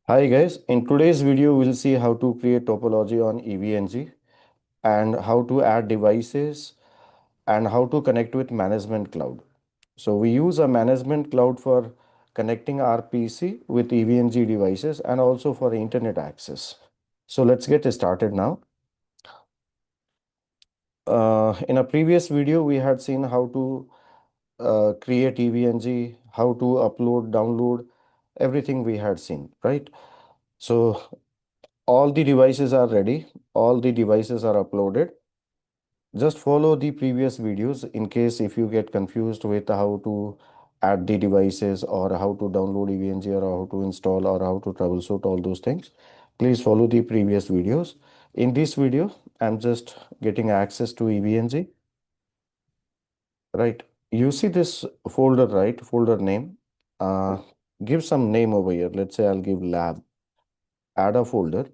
Hi guys, in today's video we'll see how to create topology on EVNG and how to add devices and how to connect with management cloud. So we use a management cloud for connecting our PC with EVNG devices and also for internet access. So let's get started now. In a previous video we had seen how to create EVNG, how to upload, download, everything we had seen, right? So all the devices are ready, all the devices are uploaded. Just follow the previous videos in case if you get confused with how to add the devices or how to download EVNG or how to install or how to troubleshoot all those things. Please follow the previous videos. In this video, I'm just getting access to EVNG, right? You see this folder, right? Folder name. Uh, Give some name over here. Let's say I'll give lab. Add a folder.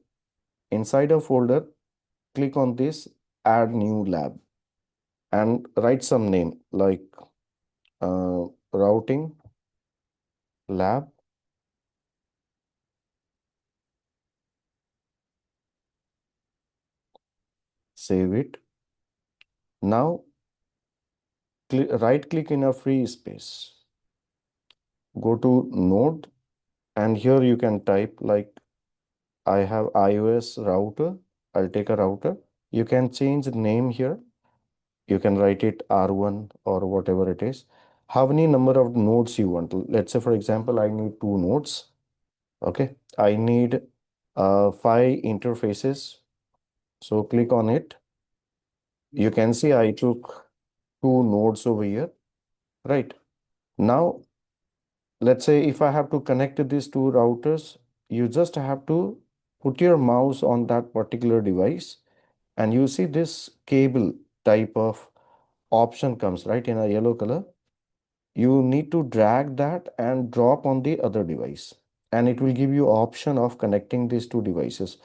Inside a folder, click on this add new lab and write some name like routing lab. Save it. Now right click in a free space, go to node, and here you can type like I have iOS router. I'll take a router. You can change the name here. You can write it R1 or whatever it is. How many number of nodes you want? Let's say for example I need two nodes. Okay, I need five interfaces. So click on it. You can see I took two nodes over here, right? Now, let's say if I have to connect these two routers, you just have to put your mouse on that particular device and you see this cable type of option comes right in a yellow color. You need to drag that and drop on the other device and it will give you option of connecting these two devices.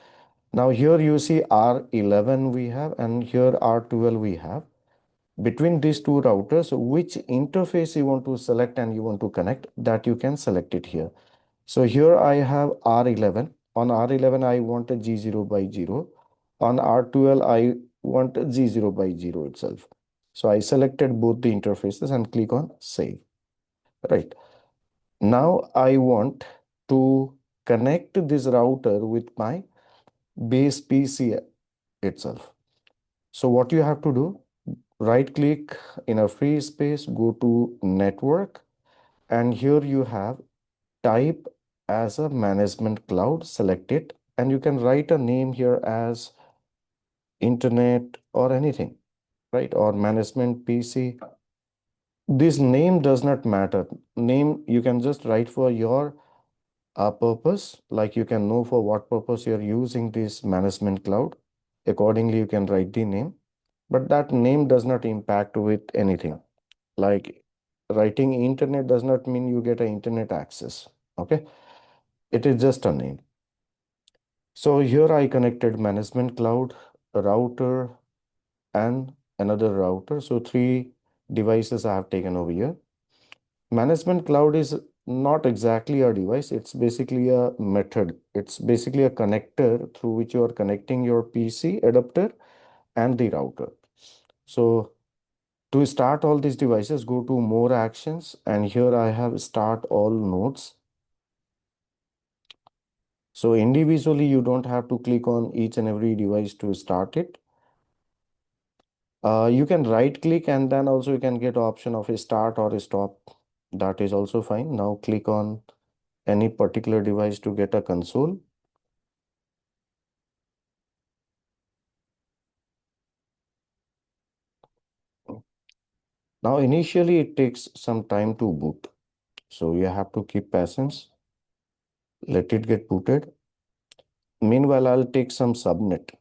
Now here you see R11 we have and here R12 we have. Between these two routers, which interface you want to select and you want to connect, that you can select it here. So here I have R11. On R11 I want a G0 by 0. On R12 I want G0 by 0 itself. So I selected both the interfaces and click on save. Right. Now I want to connect this router with my base PC itself. So what you have to do, right click in a free space, go to network, and here you have type as a management cloud, select it, and you can write a name here as internet or anything, right? Or management PC. This name does not matter. Name you can just write for your purpose, like you can know for what purpose you're using this management cloud. Accordingly, you can write the name, but that name does not impact with anything. Like writing internet does not mean you get an internet access. Okay, it is just a name. So here I connected management cloud, a router, and another router. So three devices I have taken over here. Management cloud is not exactly a device, it's basically a method. It's basically a connector through which you are connecting your PC adapter and the router. So to start all these devices, go to more actions, and here I have start all nodes. So individually, you don't have to click on each and every device to start it. You can right click and then also you can get option of a start or a stop. That is also fine. Now click on any particular device to get a console. Now initially it takes some time to boot. So you have to keep patience. Let it get booted. Meanwhile, I'll take some subnet.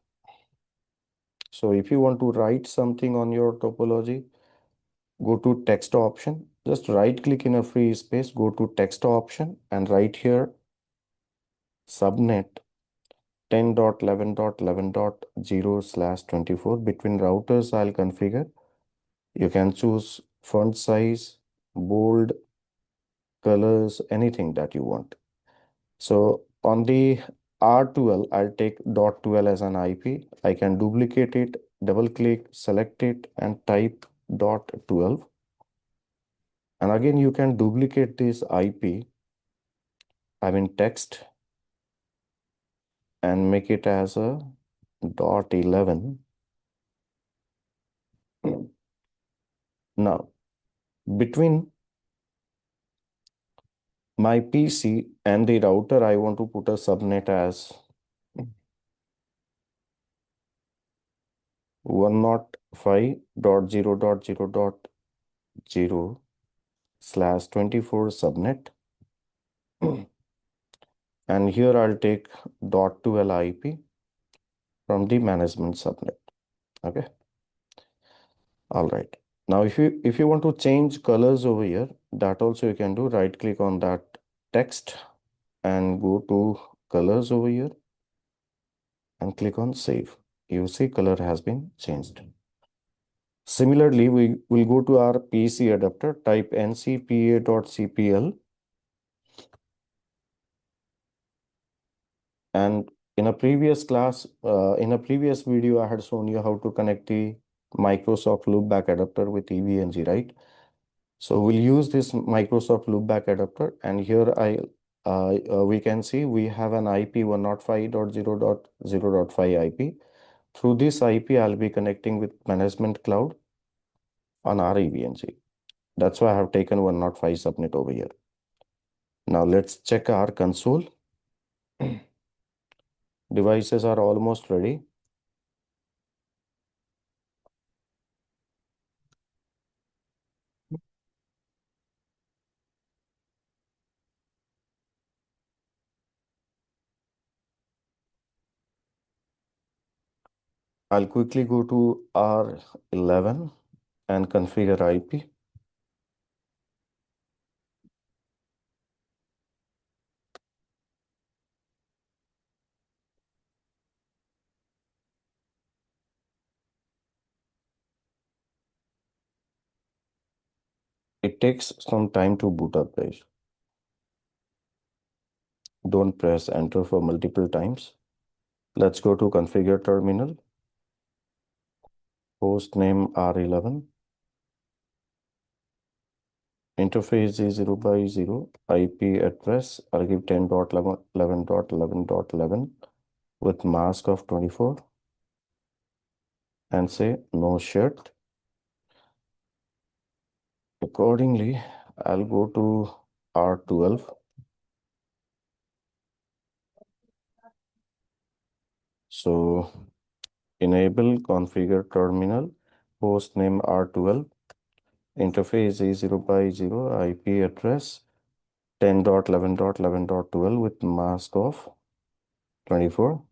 So if you want to write something on your topology, go to text option. Just right click in a free space, go to text option and write here subnet 10.11.11.0/24. Between routers, I'll configure. You can choose font size, bold, colors, anything that you want. So On the R12, I'll take .12 as an IP. I can duplicate it, double click, select it, and type .12. And again, you can duplicate this IP, I mean text, and make it as a .11. Now, between my PC and the router, I want to put a subnet as 105.0.0.0/24 subnet. And here I'll take .12 IP from the management subnet. Okay. All right. Now, if you want to change colors over here, that also you can do. Right click on that text and go to colors over here and click on save. You see color has been changed. Similarly, we will go to our PC adapter, type ncpa.cpl, and in a previous class, in a previous video, I had shown you how to connect the Microsoft loopback adapter with EVNG, right? So we'll use this Microsoft loopback adapter, and here we can see we have an IP 105.0.0.5 IP. Through this IP, I'll be connecting with management cloud on our EVNG. That's why I have taken 105 subnet over here. Now let's check our console. Devices are almost ready. I'll quickly go to R11 and configure IP. It takes some time to boot up, guys. Don't press enter for multiple times. Let's go to configure terminal. Host name R11. Interface is 0x0. IP address, I'll give 10.11.11.11 with mask of 24 and say no shirt. Accordingly, I'll go to R12. So enable configure terminal, host name R12, interface is 0x0, IP address 10.11.11.12 with mask of 24.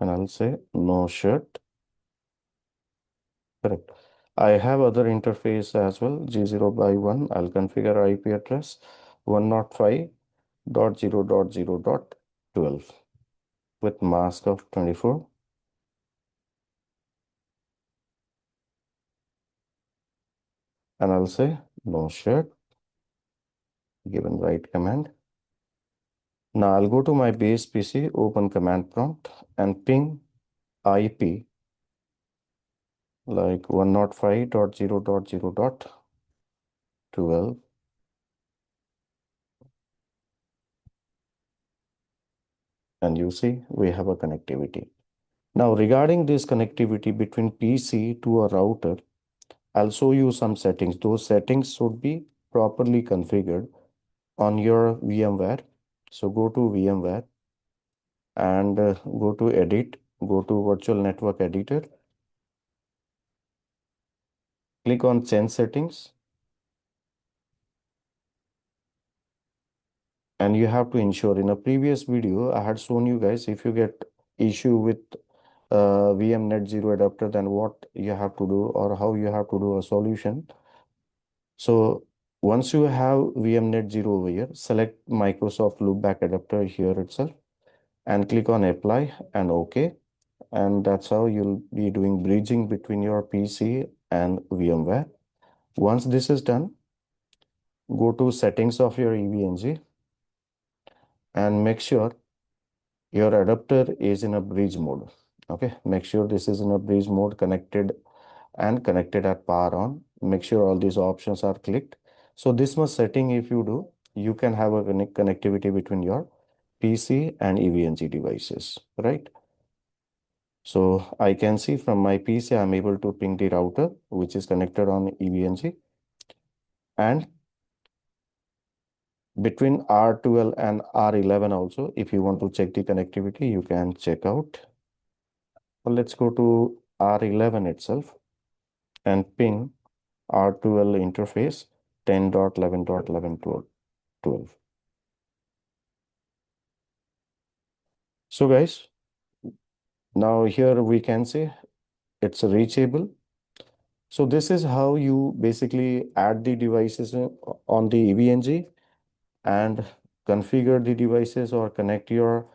And I'll say no shirt. Correct. I have other interface as well, G0x1. I'll configure IP address 105.0.0.12 with mask of 24. And I'll say no shirt, given right command. Now I'll go to my base PC, open command prompt and ping IP like 105.0.0.12. And you see we have a connectivity. Now regarding this connectivity between PC to a router, I'll show you some settings. Those settings should be properly configured on your VMware. So go to VMware and go to edit, go to virtual network editor, click on change settings, and you have to ensure. In a previous video, I had shown you guys if you get issue with VM Net Zero adapter, then what you have to do or how you have to do a solution. So once you have VM Net Zero over here, select Microsoft Loopback Adapter here itself and click on apply and OK. And that's how you'll be doing bridging between your PC and VMware. Once this is done, go to settings of your EVNG and make sure your adapter is in a bridge mode. Okay, make sure this is in a bridge mode, connected and connected at power on. Make sure all these options are clicked. So this much setting if you do, you can have a connectivity between your PC and EVNG devices, right? So I can see from my PC, I'm able to ping the router, which is connected on EVNG. And between R12 and R11 also, if you want to check the connectivity, you can check out. Well, let's go to R11 itself and ping R12 interface 10.11.11.12. So guys, now here we can say it's reachable. So this is how you basically add the devices on the EVNG and configure the devices or connect your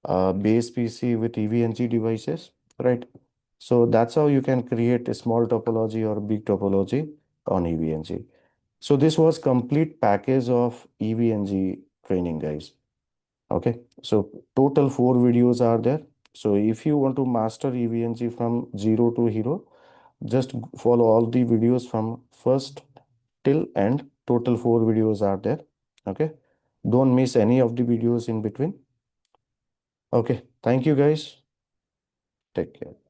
base PC with EVNG devices, right? So that's how you can create a small topology or big topology on EVNG. So this was complete package of EVNG training, guys. Okay, so total 4 videos are there. So if you want to master EVNG from zero to hero, just follow all the videos from first till end. Total 4 videos are there. Okay, don't miss any of the videos in between. Okay, thank you guys. Take care.